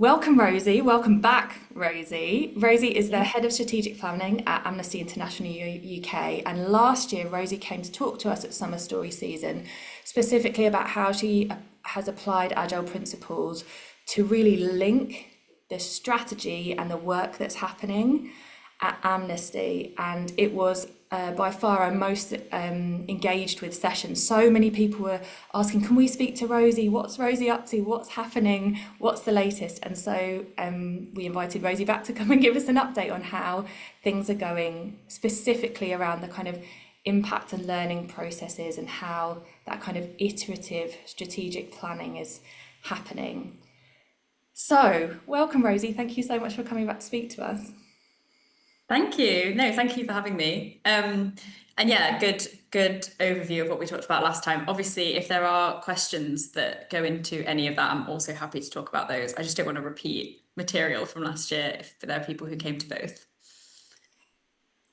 Welcome, Rosie. Welcome back, Rosie. Rosie is the head of strategic planning at Amnesty International UK. And last year, Rosie came to talk to us at Summer Story Season, specifically about how she has applied agile principles to really link the strategy and the work that's happening at Amnesty, and it was by far our most engaged with session. So many people were asking, can we speak to Rosie? What's Rosie up to? What's happening? What's the latest? And so we invited Rosie back to come and give us an update on how things are going, specifically around the kind of impact and learning processes and how that kind of iterative strategic planning is happening. So welcome, Rosie. Thank you so much for coming back to speak to us. Thank you. No, thank you for having me. And yeah, good overview of what we talked about last time. Obviously, if there are questions that go into any of that, I'm also happy to talk about those. I just don't want to repeat material from last year if there are people who came to both.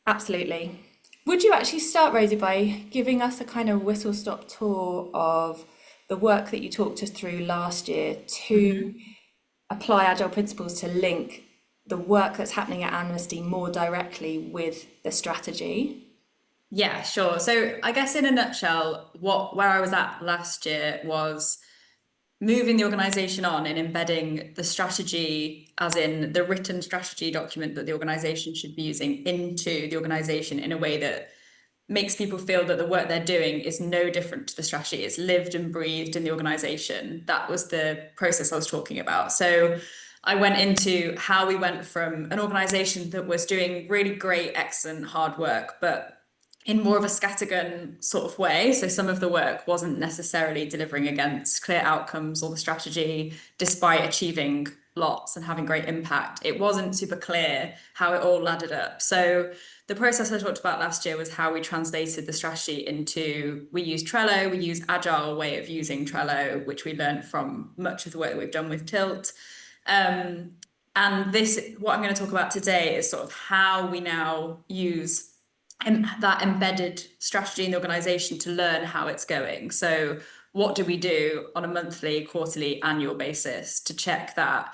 Absolutely. Would you actually start, Rosie, by giving us a kind of whistle-stop tour of the work that you talked us through last year to apply agile principles to link the work that's happening at Amnesty more directly with the strategy? Yeah, sure. So I guess in a nutshell, where I was at last year was moving the organization on and embedding the strategy, as in the written strategy document that the organization should be using, into the organization in a way that makes people feel that the work they're doing is no different to the strategy. It's lived and breathed in the organization. That was the process I was talking about. So I went into how we went from an organization that was doing really great, excellent, hard work, but in more of a scattergun sort of way. So some of the work wasn't necessarily delivering against clear outcomes or the strategy, despite achieving lots and having great impact. It wasn't super clear how it all laddered up. So the process I talked about last year was how we translated the strategy into, we use Trello, we use Agile way of using Trello, which we learned from much of the work that we've done with Tilt. And what I'm going to talk about today is sort of how we now use that embedded strategy in the organization to learn how it's going. So what do we do on a monthly, quarterly, annual basis to check that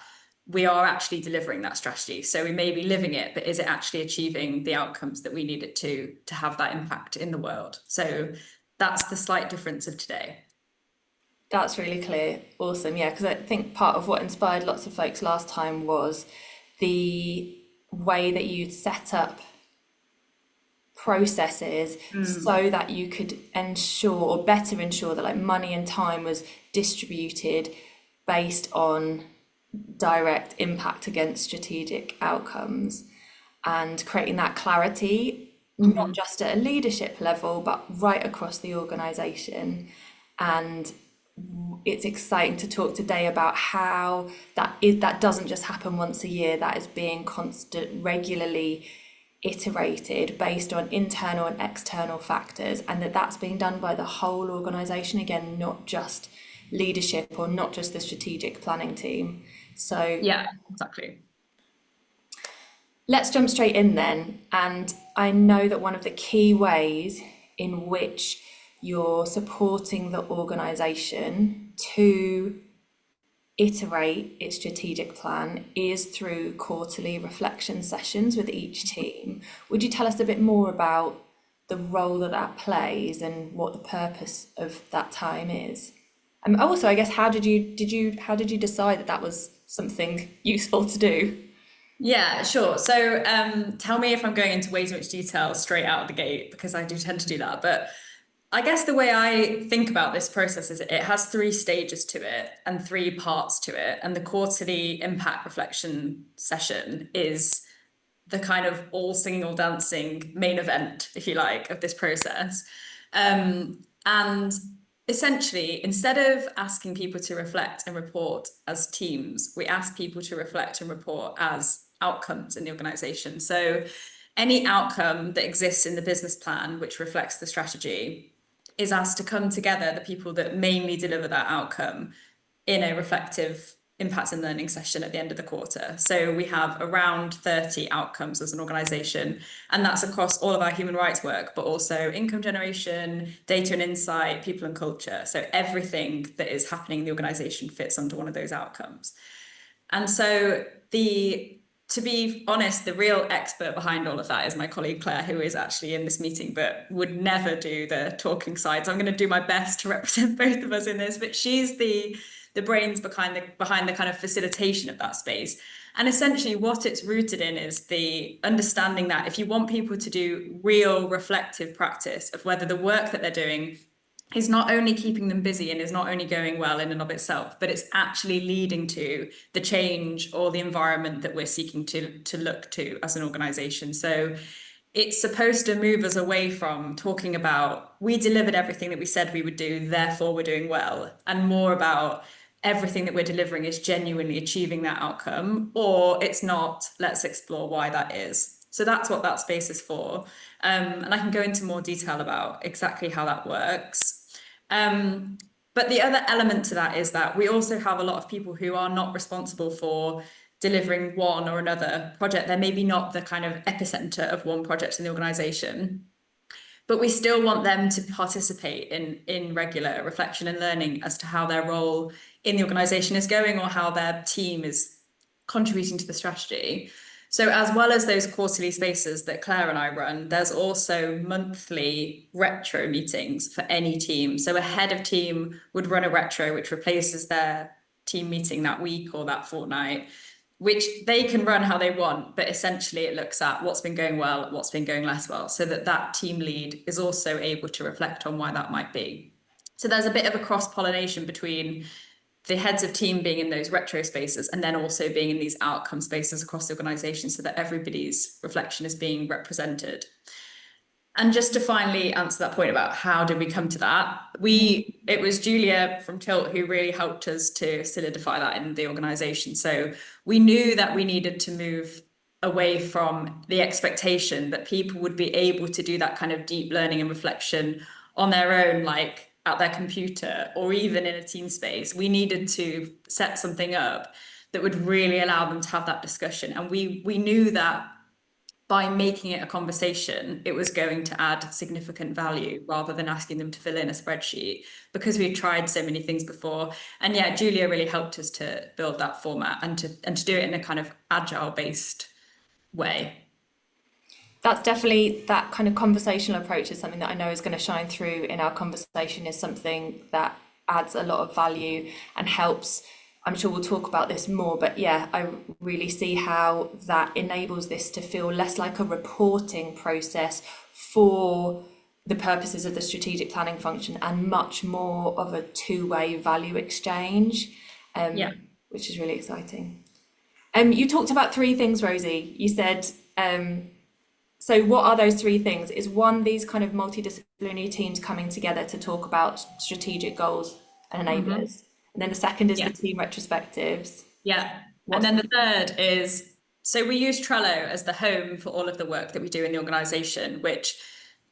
we are actually delivering that strategy? So we may be living it, but is it actually achieving the outcomes that we need it to have that impact in the world? So that's the slight difference of today. That's really clear. Awesome. Yeah, because I think part of what inspired lots of folks last time was the way that you'd set up processes so that you could ensure or better ensure that like money and time was distributed based on direct impact against strategic outcomes, and creating that clarity not just at a leadership level but right across the organization. And it's exciting to talk today about how that doesn't just happen once a year, that is being constant, regularly iterated based on internal and external factors, and that's being done by the whole organization, again, not just leadership or not just the strategic planning team. So Yeah, exactly. let's jump straight in then. And I know that one of the key ways in which you're supporting the organization to iterate its strategic plan is through quarterly reflection sessions with each team. Would you tell us a bit more about the role that that plays and what the purpose of that time is? And also, I guess, how did you decide that that was something useful to do? Yeah, sure. So tell me if I'm going into way too much detail straight out of the gate, because I do tend to do that. But I guess the way I think about this process is it has three stages to it and three parts to it. And the quarterly impact reflection session is the kind of all singing, all dancing main event, if you like, of this process. And essentially, instead of asking people to reflect and report as teams, we ask people to reflect and report as outcomes in the organization. So any outcome that exists in the business plan, which reflects the strategy, is asked to come together, the people that mainly deliver that outcome, in a reflective impact and learning session at the end of the quarter. So we have around 30 outcomes as an organisation, and that's across all of our human rights work, but also income generation, data and insight, people and culture. So everything that is happening in the organisation fits under one of those outcomes. And so to be honest, the real expert behind all of that is my colleague Claire, who is actually in this meeting, but would never do the talking side. So I'm going to do my best to represent both of us in this, but she's the brains behind the kind of facilitation of that space. And essentially what it's rooted in is the understanding that if you want people to do real reflective practice of whether the work that they're doing is not only keeping them busy and is not only going well in and of itself, but it's actually leading to the change or the environment that we're seeking to look to as an organization. So it's supposed to move us away from talking about we delivered everything that we said we would do, therefore we're doing well, and more about everything that we're delivering is genuinely achieving that outcome, or it's not, let's explore why that is. So that's what that space is for. And I can go into more detail about exactly how that works. But the other element to that is that we also have a lot of people who are not responsible for delivering one or another project. They're maybe not the kind of epicenter of one project in the organisation, but we still want them to participate in regular reflection and learning as to how their role in the organisation is going or how their team is contributing to the strategy. So as well as those quarterly spaces that Claire and I run, there's also monthly retro meetings for any team. So a head of team would run a retro, which replaces their team meeting that week or that fortnight, which they can run how they want, but essentially it looks at what's been going well, what's been going less well, so that that team lead is also able to reflect on why that might be. So there's a bit of a cross-pollination between the heads of team being in those retro spaces and then also being in these outcome spaces across the organisation so that everybody's reflection is being represented. And just to finally answer that point about how did we come to that, it was Julia from Tilt who really helped us to solidify that in the organisation. So we knew that we needed to move away from the expectation that people would be able to do that kind of deep learning and reflection on their own, like at their computer or even in a team space. We needed to set something up that would really allow them to have that discussion. And we knew that by making it a conversation, it was going to add significant value rather than asking them to fill in a spreadsheet, because we've tried so many things before. And yeah, Julia really helped us to build that format and to do it in a kind of agile based way. That's definitely, that kind of conversational approach is something that I know is going to shine through in our conversation, is something that adds a lot of value and helps. I'm sure we'll talk about this more, but yeah, I really see how that enables this to feel less like a reporting process for the purposes of the strategic planning function and much more of a two-way value exchange, Yeah. which is really exciting. You talked about three things, Rosie. You said, so what are those three things? Is one, these kind of multidisciplinary teams coming together to talk about strategic goals and enablers. And then the second is the Yeah. team retrospectives. Yeah. And What's then the third is, so we use Trello as the home for all of the work that we do in the organisation, which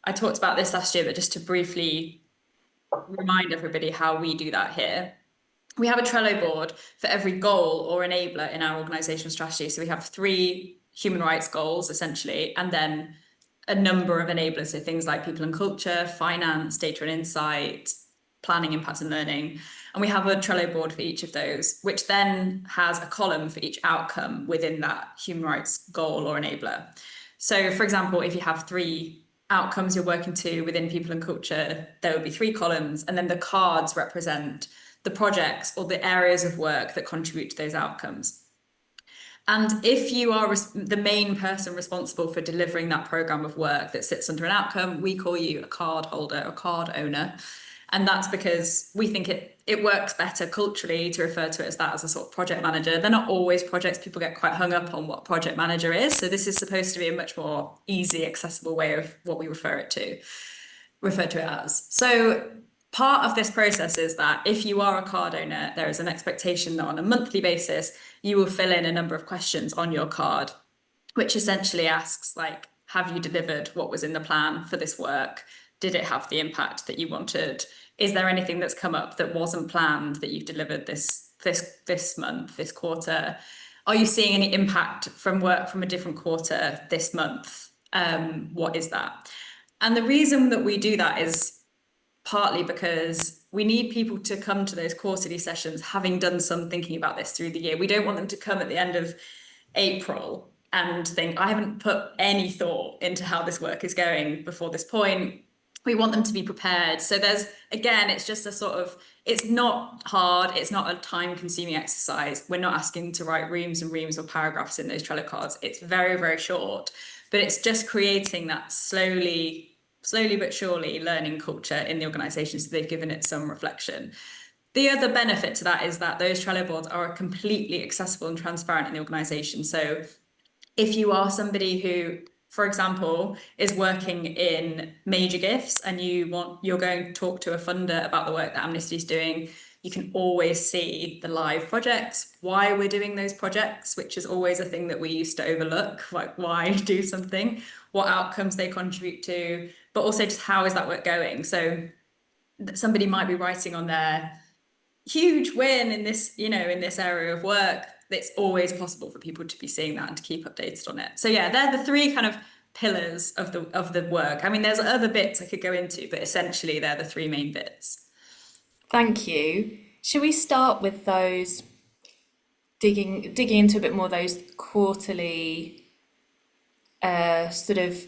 I talked about this last year, but just to briefly remind everybody how we do that here. We have a Trello board for every goal or enabler in our organisational strategy. So we have 3 human rights goals, essentially, and then a number of enablers, so things like people and culture, finance, data and insight, planning, impact and learning. And we have a Trello board for each of those, which then has a column for each outcome within that human rights goal or enabler. So, for example, if you have 3 outcomes you're working to within people and culture, there would be 3 columns, and then the cards represent the projects or the areas of work that contribute to those outcomes. And if you are the main person responsible for delivering that program of work that sits under an outcome, we call you a card holder, a card owner. And that's because we think it works better culturally to refer to it as that, as a sort of project manager. They're not always projects. People get quite hung up on what project manager is. So this is supposed to be a much more easy, accessible way of what we refer to it as. So part of this process is that if you are a card owner, there is an expectation that on a monthly basis, you will fill in a number of questions on your card, which essentially asks, like, have you delivered what was in the plan for this work? Did it have the impact that you wanted? Is there anything that's come up that wasn't planned that you've delivered this month, this quarter? Are you seeing any impact from work from a different quarter this month? What is that? And the reason that we do that is partly because we need people to come to those quarterly sessions having done some thinking about this through the year. We don't want them to come at the end of April and think, I haven't put any thought into how this work is going before this point. We want them to be prepared. So there's, again, it's just a sort of, it's not hard, it's not a time-consuming exercise. We're not asking to write reams and reams of paragraphs in those Trello cards. It's very, very short, but it's just creating that slowly but surely learning culture in the organisation, so they've given it some reflection. The other benefit to that is that those Trello boards are completely accessible and transparent in the organisation. So if you are somebody who, for example, is working in major gifts and you're going to talk to a funder about the work that Amnesty is doing, you can always see the live projects, why we're doing those projects, which is always a thing that we used to overlook, like why do something, what outcomes they contribute to, but also just how is that work going. So somebody might be writing on their huge win in this, in this area of work. It's always possible for people to be seeing that and to keep updated on it. So yeah, they're the three kind of pillars of the work. I mean, there's other bits I could go into, but essentially they're the three main bits. Thank you. Should we start with those digging into a bit more those quarterly sort of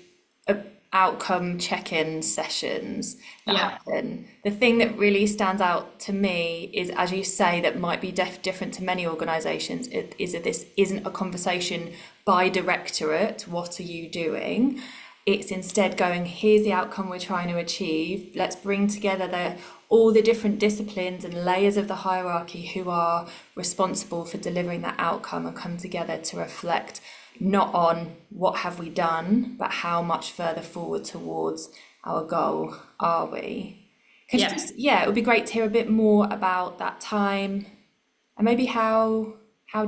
uh, outcome check-in sessions that happen? The thing that really stands out to me is, as you say, that might be different to many organisations, is that this isn't a conversation by directorate, what are you doing? It's instead going, here's the outcome we're trying to achieve. Let's bring together all the different disciplines and layers of the hierarchy who are responsible for delivering that outcome and come together to reflect not on what have we done, but how much further forward towards our goal are we? Could you just, it would be great to hear a bit more about that time and maybe how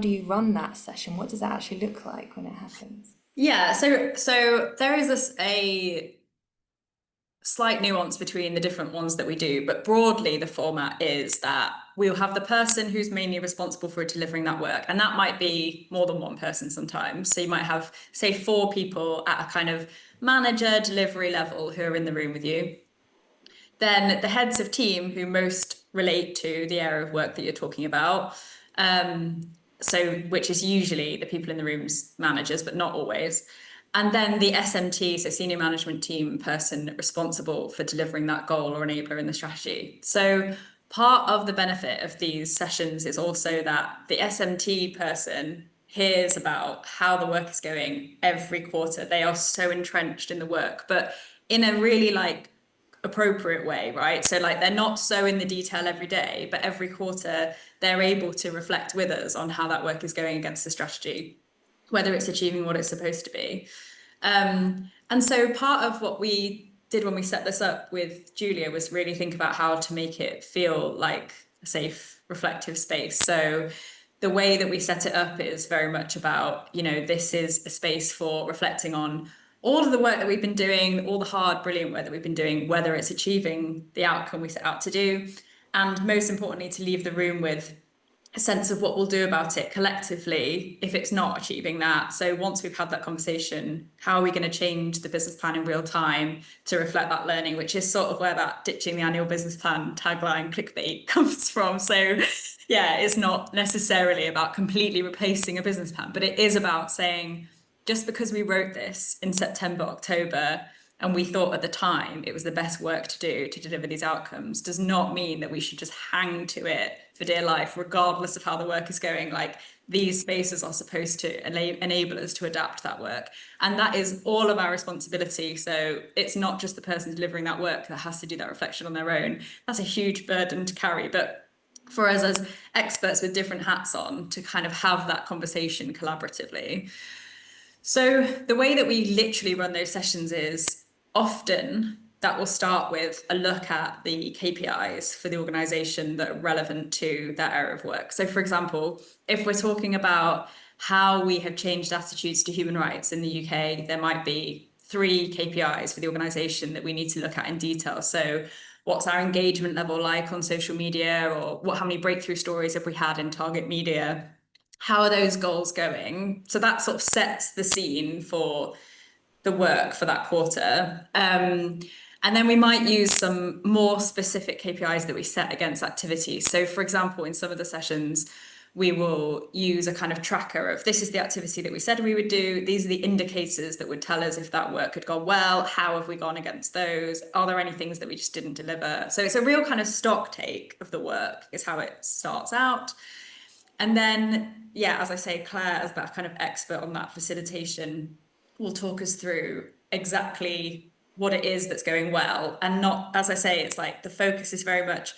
do you run that session? What does that actually look like when it happens? Yeah, so there is a slight nuance between the different ones that we do, but broadly the format is that we'll have the person who's mainly responsible for delivering that work, and that might be more than one person sometimes. So you might have, say, 4 people at a kind of manager delivery level who are in the room with you. Then the heads of team who most relate to the area of work that you're talking about. So which is usually the people in the room's managers, but not always. And then the SMT, so senior management team person responsible for delivering that goal or enabler in the strategy. So part of the benefit of these sessions is also that the SMT person hears about how the work is going every quarter. They are so entrenched in the work, but in a really appropriate way, right? So they're not so in the detail every day, but every quarter they're able to reflect with us on how that work is going against the strategy, whether it's achieving what it's supposed to be. And so part of what we did when we set this up with Julia was really think about how to make it feel like a safe, reflective space. So the way that we set it up is very much about, this is a space for reflecting on all of the work that we've been doing, all the hard, brilliant work that we've been doing, whether it's achieving the outcome we set out to do, and most importantly, to leave the room with a sense of what we'll do about it collectively if it's not achieving that. So once we've had that conversation, how are we going to change the business plan in real time to reflect that learning, which is sort of where that ditching the annual business plan tagline clickbait comes from. So yeah, it's not necessarily about completely replacing a business plan, but it is about saying, just because we wrote this in September, October, and we thought at the time it was the best work to do to deliver these outcomes, does not mean that we should just hang to it for dear life, regardless of how the work is going. These spaces are supposed to enable us to adapt that work. And that is all of our responsibility. So it's not just the person delivering that work that has to do that reflection on their own. That's a huge burden to carry. But for us as experts with different hats on, to kind of have that conversation collaboratively. So the way that we literally run those sessions is often that will start with a look at the KPIs for the organisation that are relevant to that area of work. So for example, if we're talking about how we have changed attitudes to human rights in the UK, there might be 3 KPIs for the organisation that we need to look at in detail. So what's our engagement level like on social media, or how many breakthrough stories have we had in target media? How are those goals going? So that sort of sets the scene for the work for that quarter. And then we might use some more specific KPIs that we set against activities. So for example, in some of the sessions, we will use a kind of tracker of this is the activity that we said we would do. These are the indicators that would tell us if that work had gone well. How have we gone against those? Are there any things that we just didn't deliver? So it's a real kind of stock take of the work is how it starts out. And then, yeah, as I say, Claire, as that kind of expert on that facilitation, will talk us through exactly what it is that's going well. And not, as I say, it's like the focus is very much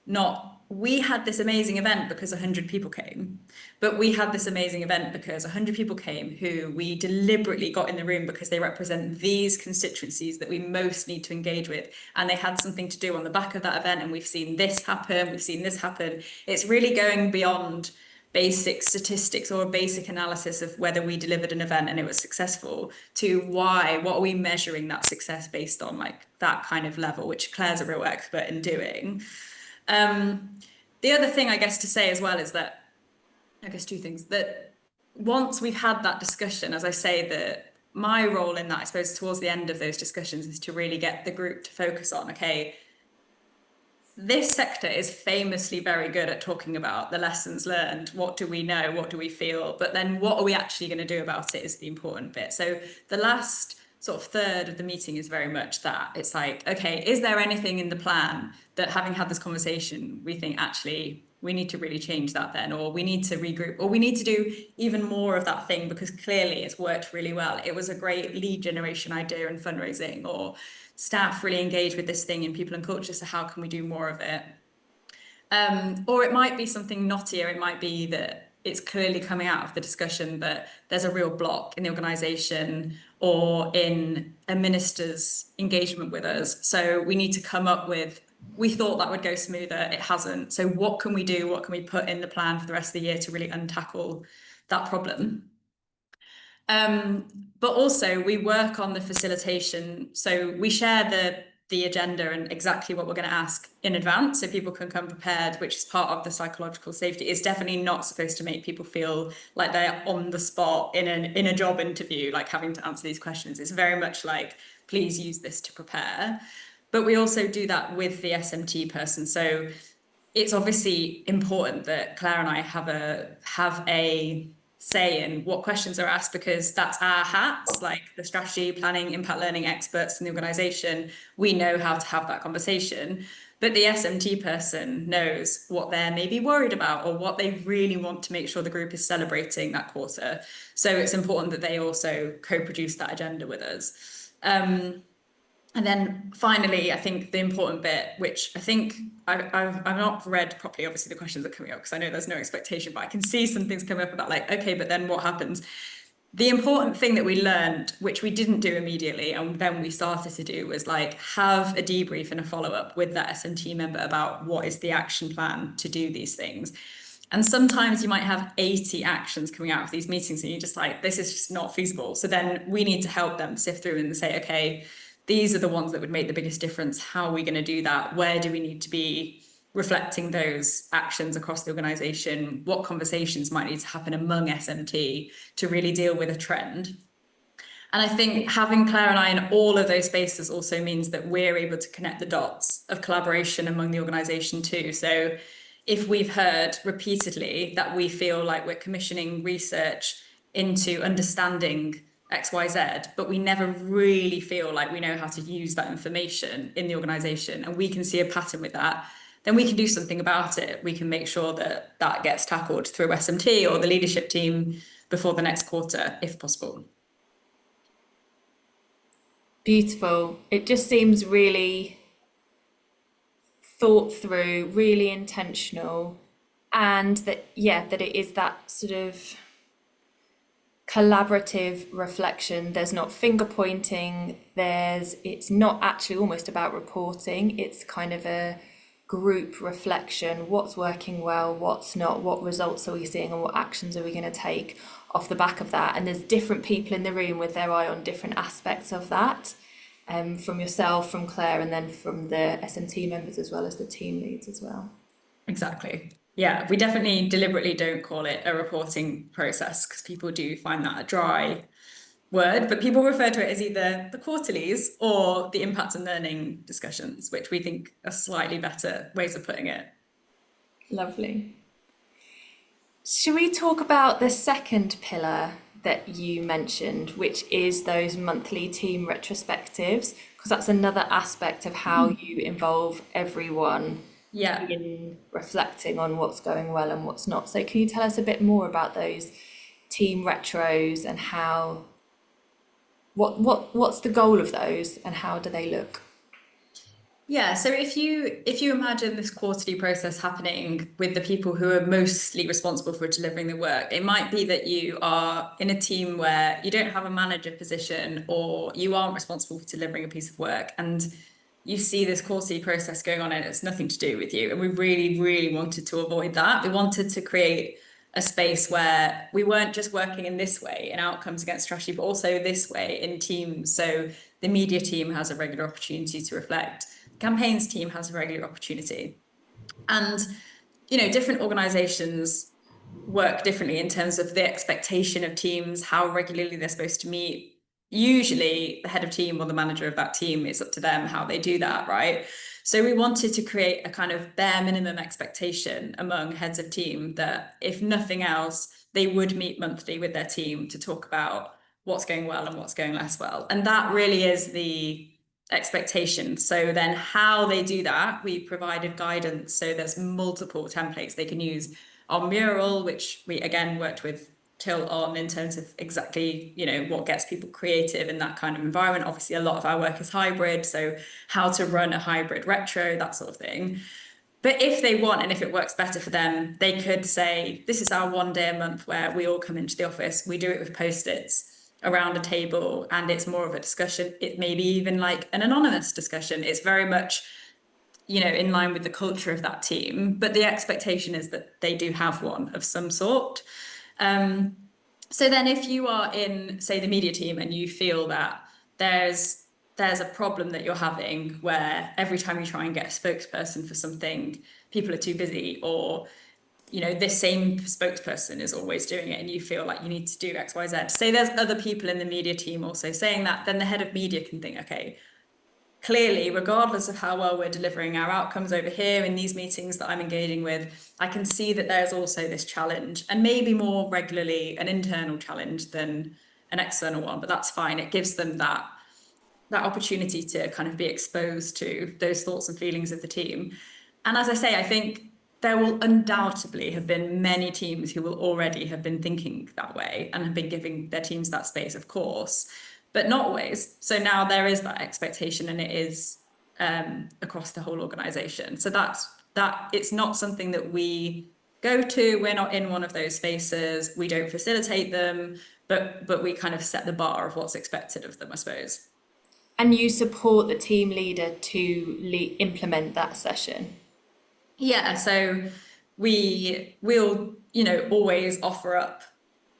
not we had this amazing event because 100 people came, but we had this amazing event because 100 people came who we deliberately got in the room because they represent these constituencies that we most need to engage with, and they had something to do on the back of that event, and we've seen this happen, we've seen this happen. It's really going beyond basic statistics or a basic analysis of whether we delivered an event and it was successful to why, what are we measuring that success based on, like that kind of level, which Claire's a real expert in doing. The other thing I guess to say as well is that, I guess two things, that once we've had that discussion, as I say, that my role in that, I suppose, towards the end of those discussions is to really get the group to focus on, okay, this sector is famously very good at talking about the lessons learned. What do we know? What do we feel? But then what are we actually going to do about it is the important bit. So the last sort of third of the meeting is very much that. It's like, okay, is there anything in the plan that, having had this conversation, we think actually we need to really change that then, or we need to regroup, or we need to do even more of that thing because clearly it's worked really well. It was a great lead generation idea and fundraising, or staff really engage with this thing in people and culture, so how can we do more of it? Or it might be something knottier. It might be that it's clearly coming out of the discussion that there's a real block in the organisation or in a minister's engagement with us. So we need to come up with, we thought that would go smoother, it hasn't. So what can we do? What can we put in the plan for the rest of the year to really untackle that problem? But also we work on the facilitation. So we share the agenda and exactly what we're going to ask in advance so people can come prepared, which is part of the psychological safety. It's definitely not supposed to make people feel like they're on the spot in a job interview, like having to answer these questions. It's very much like, please use this to prepare. But we also do that with the SMT person. So it's obviously important that Claire and I have a say in what questions are asked, because that's our hats, like the strategy, planning, impact learning experts in the organisation. We know how to have that conversation, but the SMT person knows what they're maybe worried about or what they really want to make sure the group is celebrating that quarter. So it's important that they also co-produce that agenda with us. And then finally, I think the important bit, which I think I've not read properly, obviously, the questions that are coming up, because I know there's no expectation, but I can see some things coming up about like, okay, but then what happens? The important thing that we learned, which we didn't do immediately, and then we started to do, was like have a debrief and a follow-up with that SMT member about what is the action plan to do these things. And sometimes you might have 80 actions coming out of these meetings and you're just like, this is just not feasible. So then we need to help them sift through and say, okay, these are the ones that would make the biggest difference. How are we going to do that? Where do we need to be reflecting those actions across the organisation? What conversations might need to happen among SMT to really deal with a trend? And I think having Claire and I in all of those spaces also means that we're able to connect the dots of collaboration among the organisation too. So if we've heard repeatedly that we feel like we're commissioning research into understanding XYZ, but we never really feel like we know how to use that information in the organisation, and we can see a pattern with that, then we can do something about it. We can make sure that that gets tackled through SMT or the leadership team before the next quarter, if possible. Beautiful. It just seems really thought through, really intentional, and that, yeah, that it is that sort of collaborative reflection. There's not finger pointing, it's not actually almost about reporting, it's kind of a group reflection. What's working well, what's not, what results are we seeing, and what actions are we going to take off the back of that? And there's different people in the room with their eye on different aspects of that, from yourself, from Claire, and then from the SMT members as well as the team leads as well. Exactly. Yeah, we definitely deliberately don't call it a reporting process because people do find that a dry word, but people refer to it as either the quarterlies or the impact and learning discussions, which we think are slightly better ways of putting it. Lovely. Should we talk about the second pillar that you mentioned, which is those monthly team retrospectives? Because that's another aspect of how you involve everyone Yeah. in reflecting on what's going well and what's not. So can you tell us a bit more about those team retros and how what's the goal of those and how do they look? Yeah, so if you imagine this quarterly process happening with the people who are mostly responsible for delivering the work, it might be that you are in a team where you don't have a manager position or you aren't responsible for delivering a piece of work, and you see this quarterly process going on and it's nothing to do with you. And we really, really wanted to avoid that. We wanted to create a space where we weren't just working in this way in outcomes against strategy, but also this way in teams. So the media team has a regular opportunity to reflect. The campaigns team has a regular opportunity. And, different organizations work differently in terms of the expectation of teams, how regularly they're supposed to meet. Usually the head of team or the manager of that team, it's up to them how they do that, right? So we wanted to create a kind of bare minimum expectation among heads of team that if nothing else, they would meet monthly with their team to talk about what's going well and what's going less well. And that really is the expectation. So then how they do that, we provided guidance. So there's multiple templates they can use. Our mural, which we again worked with Till on in terms of exactly, what gets people creative in that kind of environment. Obviously, a lot of our work is hybrid, so how to run a hybrid retro, that sort of thing. But if they want, and if it works better for them, they could say, this is our 1 day a month where we all come into the office. We do it with post-its around a table, and it's more of a discussion. It may be even like an anonymous discussion. It's very much in line with the culture of that team, but the expectation is that they do have one of some sort. So then if you are in, say, the media team and you feel that there's a problem that you're having where every time you try and get a spokesperson for something, people are too busy, or this same spokesperson is always doing it and you feel like you need to do X, Y, Z. Say there's other people in the media team also saying that, then the head of media can think, okay, clearly, regardless of how well we're delivering our outcomes over here in these meetings that I'm engaging with, I can see that there's also this challenge, and maybe more regularly an internal challenge than an external one, but that's fine. It gives them that opportunity to kind of be exposed to those thoughts and feelings of the team. And as I say, I think there will undoubtedly have been many teams who will already have been thinking that way and have been giving their teams that space, of course, but not always. So now there is that expectation, and it is across the whole organization. So that it's not something that we go to. We're not in one of those spaces. We don't facilitate them, but we kind of set the bar of what's expected of them, I suppose. And you support the team leader to implement that session. Yeah, so we'll always offer up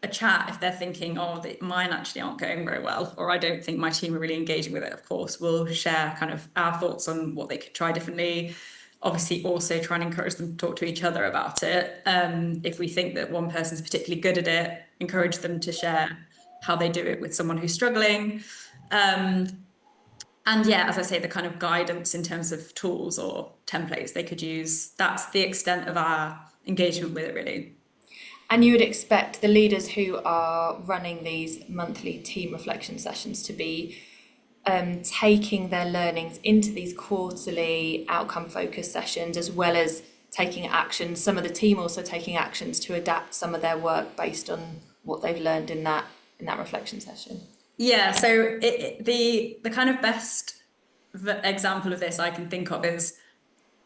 a chat if they're thinking, oh, mine actually aren't going very well, or I don't think my team are really engaging with it. Of course, we'll share kind of our thoughts on what they could try differently. Obviously, also try and encourage them to talk to each other about it. If we think that one person's particularly good at it, encourage them to share how they do it with someone who's struggling. And yeah, as I say, the kind of guidance in terms of tools or templates they could use, that's the extent of our engagement with it, really. And you would expect the leaders who are running these monthly team reflection sessions to be taking their learnings into these quarterly outcome focused sessions, as well as taking actions. Some of the team also taking actions to adapt some of their work based on what they've learned in that reflection session. Yeah, so the kind of best example of this I can think of is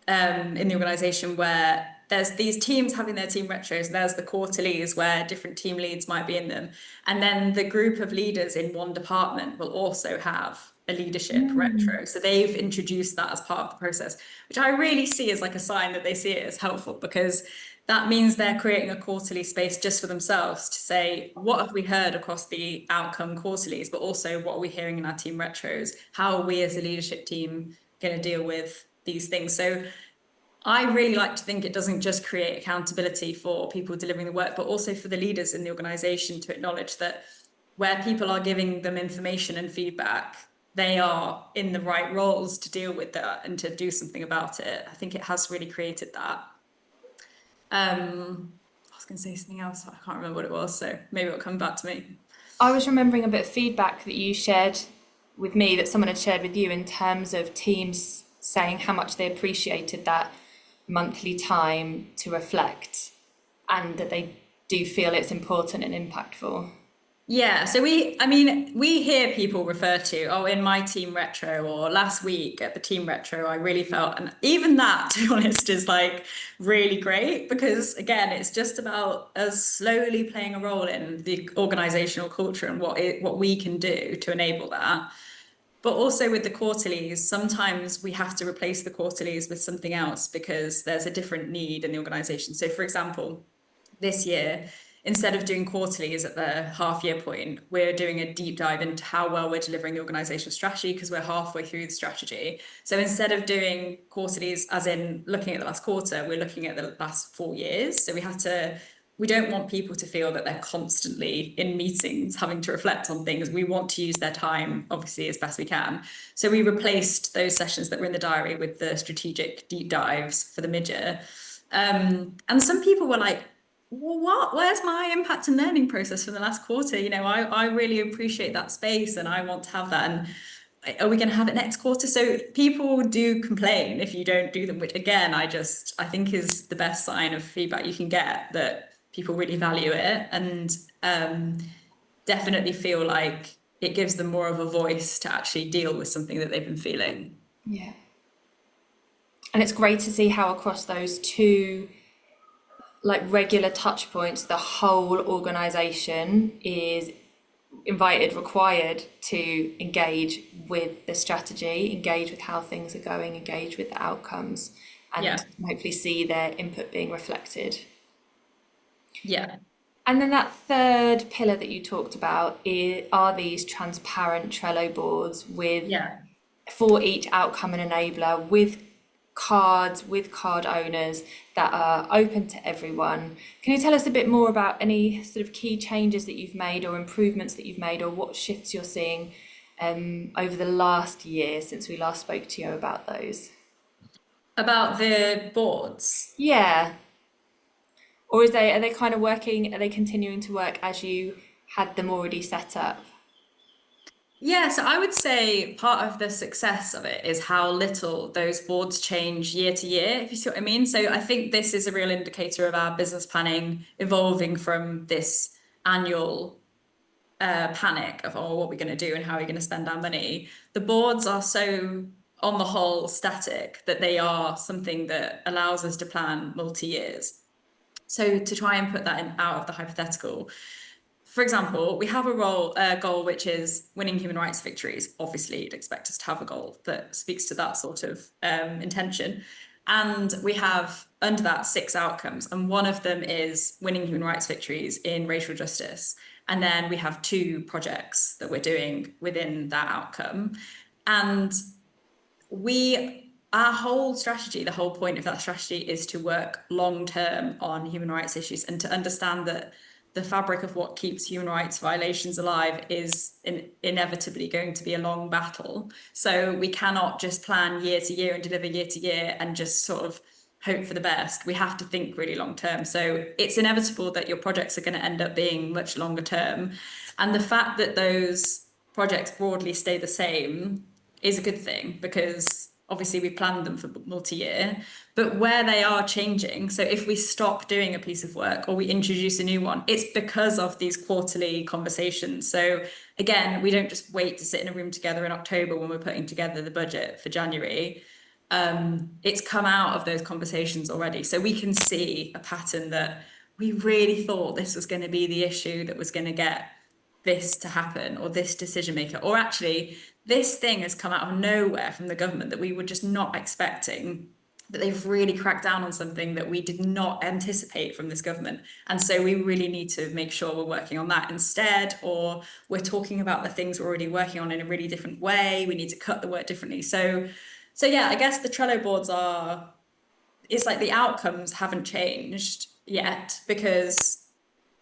in the organisation where there's these teams having their team retros. There's the quarterlies where different team leads might be in them. And then the group of leaders in one department will also have a leadership retro. So they've introduced that as part of the process, which I really see as like a sign that they see it as helpful, because that means they're creating a quarterly space just for themselves to say, what have we heard across the outcome quarterlies, but also what are we hearing in our team retros? How are we as a leadership team going to deal with these things? So I really like to think it doesn't just create accountability for people delivering the work, but also for the leaders in the organisation to acknowledge that where people are giving them information and feedback, they are in the right roles to deal with that and to do something about it. I think it has really created that. I was going to say something else, but I can't remember what it was, so maybe it'll come back to me. I was remembering a bit of feedback that you shared with me that someone had shared with you in terms of teams saying how much they appreciated that monthly time to reflect and that they do feel it's important and impactful. Yeah, so we hear people refer to, oh, in my team retro or last week at the team retro, I really felt, and even that, to be honest, is like really great because again, it's just about us slowly playing a role in the organizational culture and what we can do to enable that. But also with the quarterlies, sometimes we have to replace the quarterlies with something else because there's a different need in the organization. So for example, this year, instead of doing quarterlies at the half year point, we're doing a deep dive into how well we're delivering the organizational strategy because we're halfway through the strategy. So instead of doing quarterlies, as in looking at the last quarter, we're looking at the last 4 years. So we don't want people to feel that they're constantly in meetings having to reflect on things. We want to use their time, obviously, as best we can. So we replaced those sessions that were in the diary with the strategic deep dives for the mid-year. And some people were like, well, where's my impact and learning process for the last quarter? I really appreciate that space and I want to have that. And are we going to have it next quarter? So people do complain if you don't do them, which again, I think is the best sign of feedback you can get, that people really value it and definitely feel like it gives them more of a voice to actually deal with something that they've been feeling. Yeah. And it's great to see how across those two like regular touch points, the whole organization is invited, required to engage with the strategy, engage with how things are going, engage with the outcomes, and Yeah. hopefully see their input being reflected. Yeah. And then that third pillar that you talked about are these transparent Trello boards with Yeah. for each outcome and enabler with cards, with card owners that are open to everyone. Can you tell us a bit more about any sort of key changes that you've made or improvements that you've made or what shifts you're seeing over the last year since we last spoke to you about those? About the boards. Yeah. Or are they kind of working, are they continuing to work as you had them already set up? Yeah, so I would say part of the success of it is how little those boards change year to year, if you see what I mean. So I think this is a real indicator of our business planning evolving from this annual panic of, oh, what are we going to do and how are we going to spend our money? The boards are so, on the whole, static that they are something that allows us to plan multi-years. So to try and put that out of the hypothetical, for example, we have a goal which is winning human rights victories. Obviously, you'd expect us to have a goal that speaks to that sort of intention. And we have under that 6 outcomes, and one of them is winning human rights victories in racial justice. And then we have 2 projects that we're doing within that outcome. And our whole strategy, the whole point of that strategy is to work long term on human rights issues and to understand that the fabric of what keeps human rights violations alive is inevitably going to be a long battle. So we cannot just plan year to year and deliver year to year and just sort of hope for the best. We have to think really long term. So it's inevitable that your projects are going to end up being much longer term. And the fact that those projects broadly stay the same is a good thing because obviously we planned them for multi-year, but where they are changing, so if we stop doing a piece of work or we introduce a new one, it's because of these quarterly conversations. So again, we don't just wait to sit in a room together in October when we're putting together the budget for January. It's come out of those conversations already. So we can see a pattern that we really thought this was going to be the issue that was going to get this to happen or this decision maker, or actually this thing has come out of nowhere from the government that we were just not expecting, that they've really cracked down on something that we did not anticipate from this government. And so we really need to make sure we're working on that instead, or we're talking about the things we're already working on in a really different way. We need to cut the work differently. So yeah, I guess the Trello boards it's like the outcomes haven't changed yet because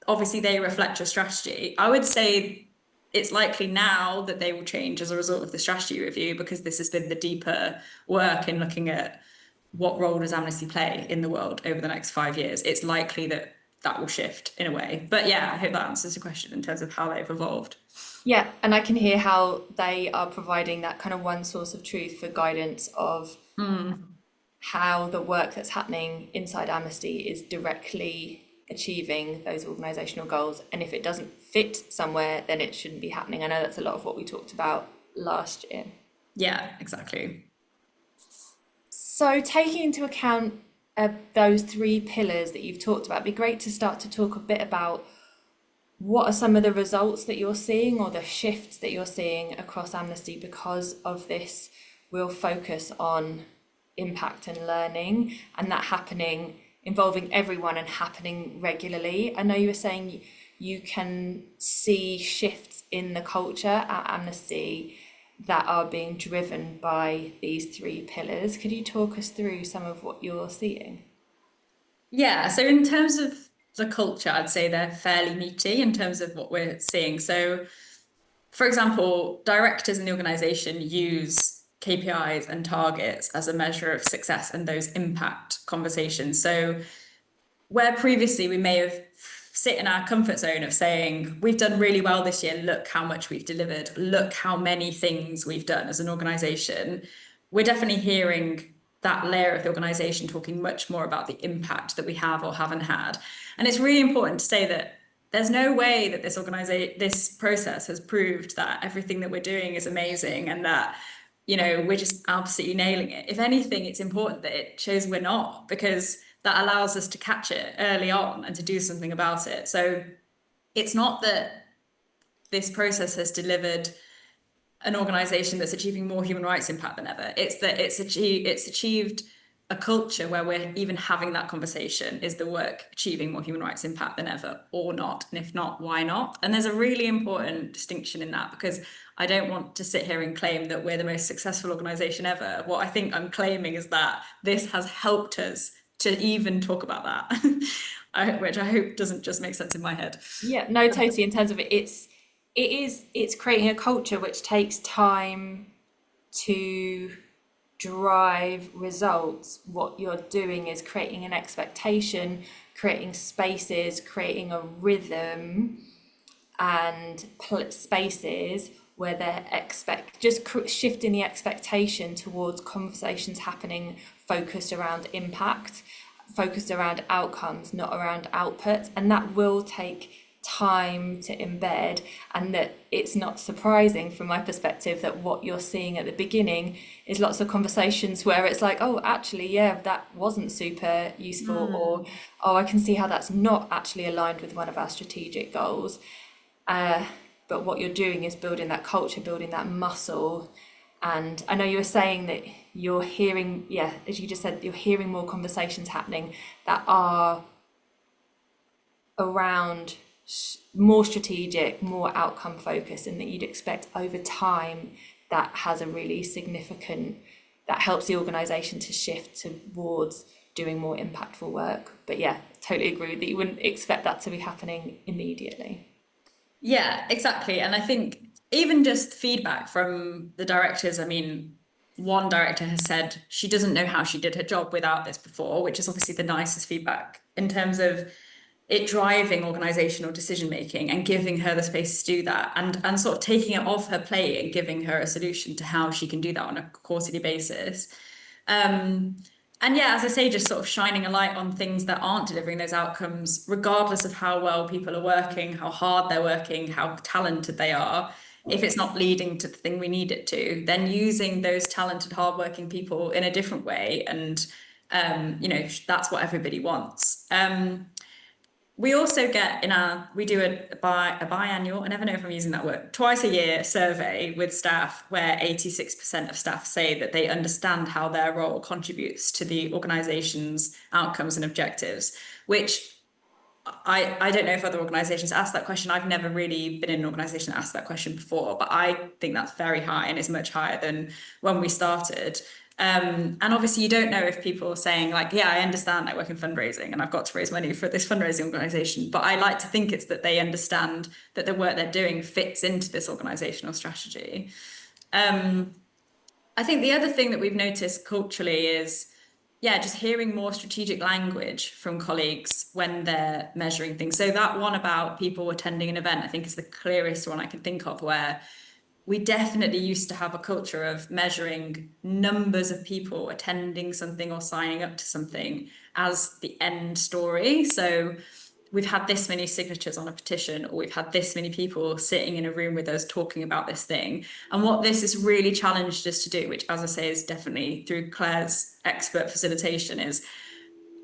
obviously they reflect your strategy. I would say it's likely now that they will change as a result of the strategy review, because this has been the deeper work in looking at what role does Amnesty play in the world over the next 5 years. It's likely that that will shift in a way. But yeah, I hope that answers the question in terms of how they've evolved. Yeah, and I can hear how they are providing that kind of one source of truth for guidance of how the work that's happening inside Amnesty is directly achieving those organisational goals. And if it doesn't fit somewhere, then it shouldn't be happening. I know that's a lot of what we talked about last year. Yeah, exactly. So, taking into account those three pillars that you've talked about, it'd be great to start to talk a bit about what are some of the results that you're seeing or the shifts that you're seeing across Amnesty because of this real focus on impact and learning, and that happening, involving everyone and happening regularly. I know you were saying you can see shifts in the culture at Amnesty that are being driven by these three pillars. Could you talk us through some of what you're seeing? Yeah, so in terms of the culture, I'd say they're fairly meaty in terms of what we're seeing. So, for example, directors in the organization use KPIs and targets as a measure of success and those impact conversations. So, where previously we may have sit in our comfort zone of saying, we've done really well this year, look how much we've delivered, look how many things we've done as an organization, we're definitely hearing that layer of the organization talking much more about the impact that we have or haven't had. And it's really important to say that there's no way that this process has proved that everything that we're doing is amazing and that we're just absolutely nailing it. If anything, it's important that it shows we're not, because that allows us to catch it early on and to do something about it. So it's not that this process has delivered an organization that's achieving more human rights impact than ever. It's that it's achieved a culture where we're even having that conversation. Is the work achieving more human rights impact than ever or not? And if not, why not? And there's a really important distinction in that, because I don't want to sit here and claim that we're the most successful organization ever. What I think I'm claiming is that this has helped us to even talk about that, which I hope doesn't just make sense in my head. Yeah, no, totally. In terms of it's creating a culture which takes time to drive results. What you're doing is creating an expectation, creating spaces, creating a rhythm and spaces where they're shifting the expectation towards conversations happening focused around impact, focused around outcomes, not around outputs, and that will take time to embed. And that it's not surprising from my perspective that what you're seeing at the beginning is lots of conversations where it's like, oh, actually, yeah, that wasn't super useful, or oh, I can see how that's not actually aligned with one of our strategic goals. But what you're doing is building that culture, building that muscle. And I know you were saying that you're hearing, yeah, as you just said, you're hearing more conversations happening that are around more strategic, more outcome focused, and that you'd expect over time that has a really significant, that helps the organisation to shift towards doing more impactful work. But yeah, totally agree that you wouldn't expect that to be happening immediately. Yeah, exactly. And I think even just feedback from the directors, I mean, one director has said she doesn't know how she did her job without this before, which is obviously the nicest feedback in terms of it driving organizational decision making and giving her the space to do that, and sort of taking it off her plate and giving her a solution to how she can do that on a quarterly basis. And yeah, as I say, just sort of shining a light on things that aren't delivering those outcomes, regardless of how well people are working, how hard they're working, how talented they are. If it's not leading to the thing we need it to, then using those talented, hardworking people in a different way. And, that's what everybody wants. We also get we do a biannual, I never know if I'm using that word, twice a year survey with staff where 86% of staff say that they understand how their role contributes to the organisation's outcomes and objectives, which I don't know if other organisations ask that question. I've never really been in an organisation that asked that question before, but I think that's very high and is much higher than when we started. And obviously you don't know if people are saying like, yeah, I understand I work in fundraising and I've got to raise money for this fundraising organization, but I like to think it's that they understand that the work they're doing fits into this organizational strategy. I think the other thing that we've noticed culturally is, yeah, just hearing more strategic language from colleagues when they're measuring things. So that one about people attending an event, I think is the clearest one I can think of, where we definitely used to have a culture of measuring numbers of people attending something or signing up to something as the end story. So we've had this many signatures on a petition, or we've had this many people sitting in a room with us talking about this thing. And what this has really challenged us to do, which, as I say, is definitely through Claire's expert facilitation, is,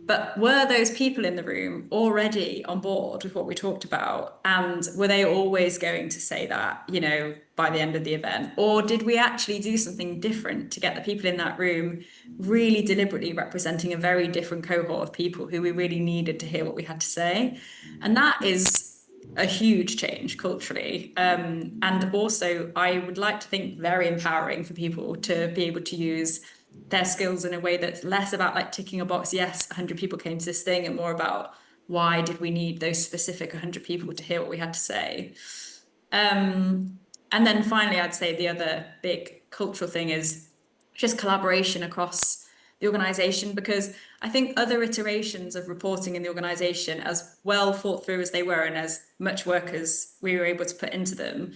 but were those people in the room already on board with what we talked about? And were they always going to say that, you know, by the end of the event? Or did we actually do something different to get the people in that room really deliberately representing a very different cohort of people who we really needed to hear what we had to say? And that is a huge change culturally. And also, I would like to think very empowering for people to be able to use their skills in a way that's less about like ticking a box, yes, 100 people came to this thing, and more about why did we need those specific 100 people to hear what we had to say. And then finally, I'd say the other big cultural thing is just collaboration across the organization, because I think other iterations of reporting in the organization, as well thought through as they were and as much work as we were able to put into them,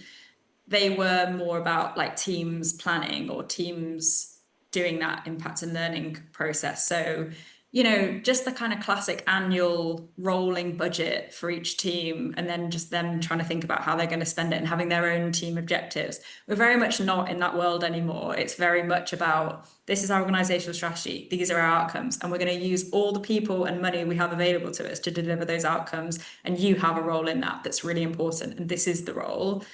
they were more about like teams planning or teams doing that impact and learning process. So, you know, just the kind of classic annual rolling budget for each team, and then just them trying to think about how they're going to spend it and having their own team objectives. We're very much not in that world anymore. It's very much about, this is our organizational strategy, these are our outcomes, and we're going to use all the people and money we have available to us to deliver those outcomes. And you have a role in that that's really important, and this is the role.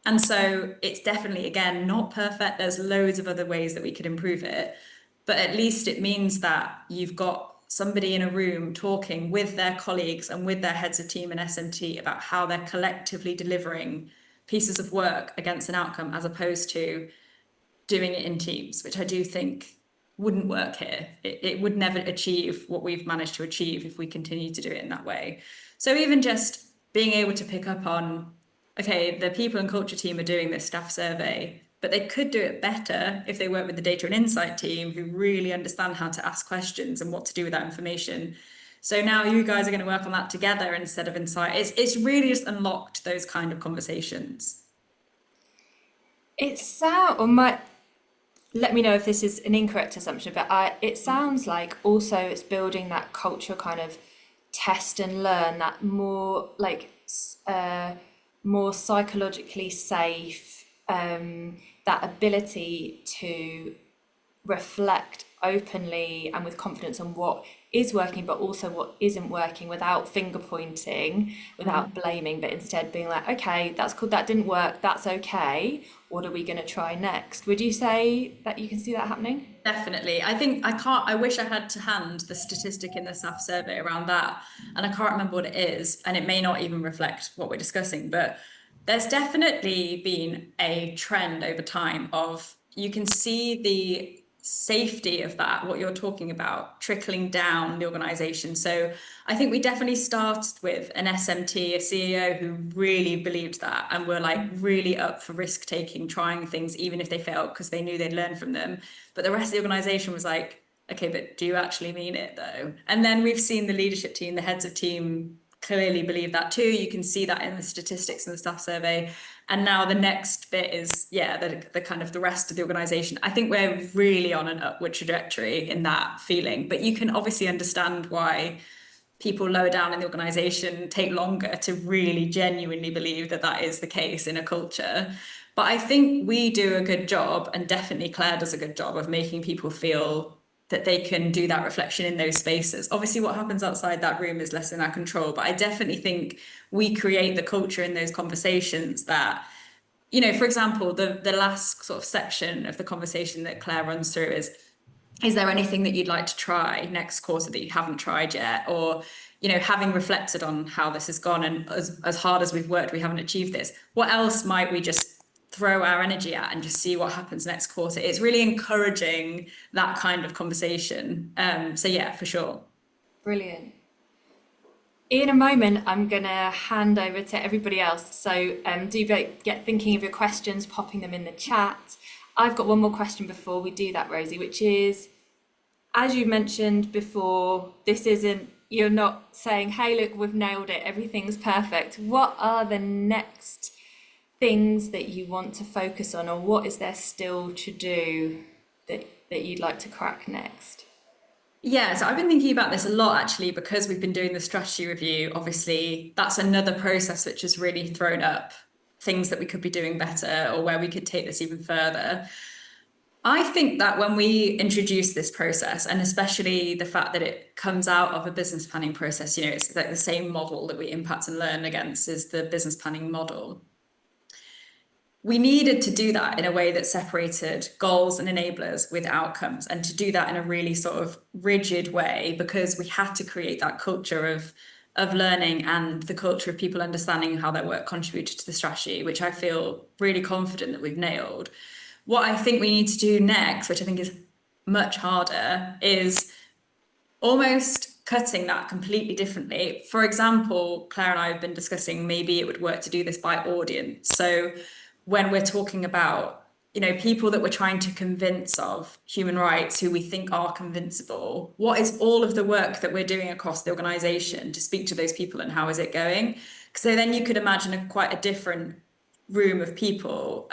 And so it's definitely, again, not perfect. There's loads of other ways that we could improve it, but at least it means that you've got somebody in a room talking with their colleagues and with their heads of team and SMT about how they're collectively delivering pieces of work against an outcome, as opposed to doing it in teams, which I do think wouldn't work here. It would never achieve what we've managed to achieve if we continue to do it in that way. So even just being able to pick up on, okay, the people and culture team are doing this staff survey, but they could do it better if they work with the data and insight team, who really understand how to ask questions and what to do with that information. So now you guys are going to work on that together instead of insight. It's really just unlocked those kind of conversations. It sound or might let me know if this is an incorrect assumption, but it sounds like also it's building that culture kind of test and learn, that more like more psychologically safe, that ability to reflect openly and with confidence on what is working, but also what isn't working, without finger pointing, without blaming, but instead being like, okay, that's cool, that didn't work, that's okay. What are we going to try next? Would you say that you can see that happening? Definitely. I think I wish I had to hand the statistic in the staff survey around that, and I can't remember what it is, and it may not even reflect what we're discussing, but there's definitely been a trend over time of, you can see the safety of that, what you're talking about, trickling down the organization. So I think we definitely started with an SMT, a CEO who really believed that and were like really up for risk taking, trying things, even if they failed, because they knew they'd learn from them. But the rest of the organization was like, okay, but do you actually mean it though? And then we've seen the leadership team, the heads of team clearly believe that too. You can see that in the statistics in the staff survey. And now the next bit is, yeah, the kind of the rest of the organization. I think we're really on an upward trajectory in that feeling, but you can obviously understand why people lower down in the organization take longer to really genuinely believe that that is the case in a culture. But I think we do a good job, and definitely Claire does a good job of making people feel that they can do that reflection in those spaces. Obviously, what happens outside that room is less in our control, but I definitely think we create the culture in those conversations that, you know, for example, the last sort of section of the conversation that Claire runs through is there anything that you'd like to try next quarter that you haven't tried yet? Or, you know, having reflected on how this has gone, and as hard as we've worked, we haven't achieved this. What else might we just throw our energy at and just see what happens next quarter. It's really encouraging that kind of conversation. So yeah, for sure. Brilliant. In a moment, I'm going to hand over to everybody else. So do get thinking of your questions, popping them in the chat. I've got one more question before we do that, Rosie, which is, as you mentioned before, this isn't, you're not saying, hey, look, we've nailed it, everything's perfect. What are the next things that you want to focus on, or what is there still to do that you'd like to crack next? Yeah, so I've been thinking about this a lot actually because we've been doing the strategy review. Obviously, that's another process which has really thrown up things that we could be doing better or where we could take this even further. I think that when we introduce this process, and especially the fact that it comes out of a business planning process, it's like the same model that we impact and learn against is the business planning model. We needed to do that in a way that separated goals and enablers with outcomes, and to do that in a really sort of rigid way because we had to create that culture of learning and the culture of people understanding how their work contributed to the strategy, which I feel really confident that we've nailed. What I think we need to do next, which I think is much harder, is almost cutting that completely differently. For example, Claire and I have been discussing maybe it would work to do this by audience. So when we're talking about, people that we're trying to convince of human rights who we think are convincible, what is all of the work that we're doing across the organisation to speak to those people and how is it going? So then you could imagine quite a different room of people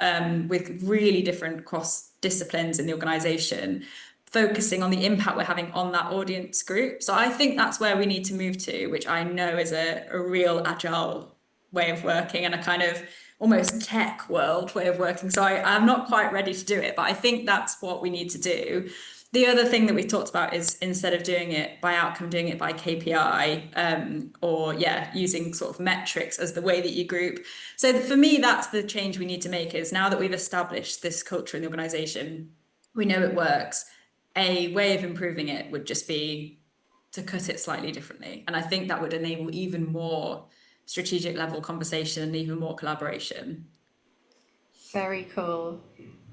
with really different cross disciplines in the organisation, focusing on the impact we're having on that audience group. So I think that's where we need to move to, which I know is a real agile way of working and a kind of almost tech world way of working. So I'm not quite ready to do it, but I think that's what we need to do. The other thing that we talked about is instead of doing it by outcome, doing it by KPI, or using sort of metrics as the way that you group. So for me, that's the change we need to make is now that we've established this culture in the organisation, we know it works. A way of improving it would just be to cut it slightly differently. And I think that would enable even more strategic level conversation and even more collaboration. Very cool.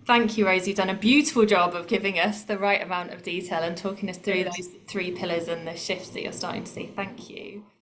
Thank you, Rosie. You've done a beautiful job of giving us the right amount of detail and talking us through Good. those three pillars and the shifts that you're starting to see. Thank you.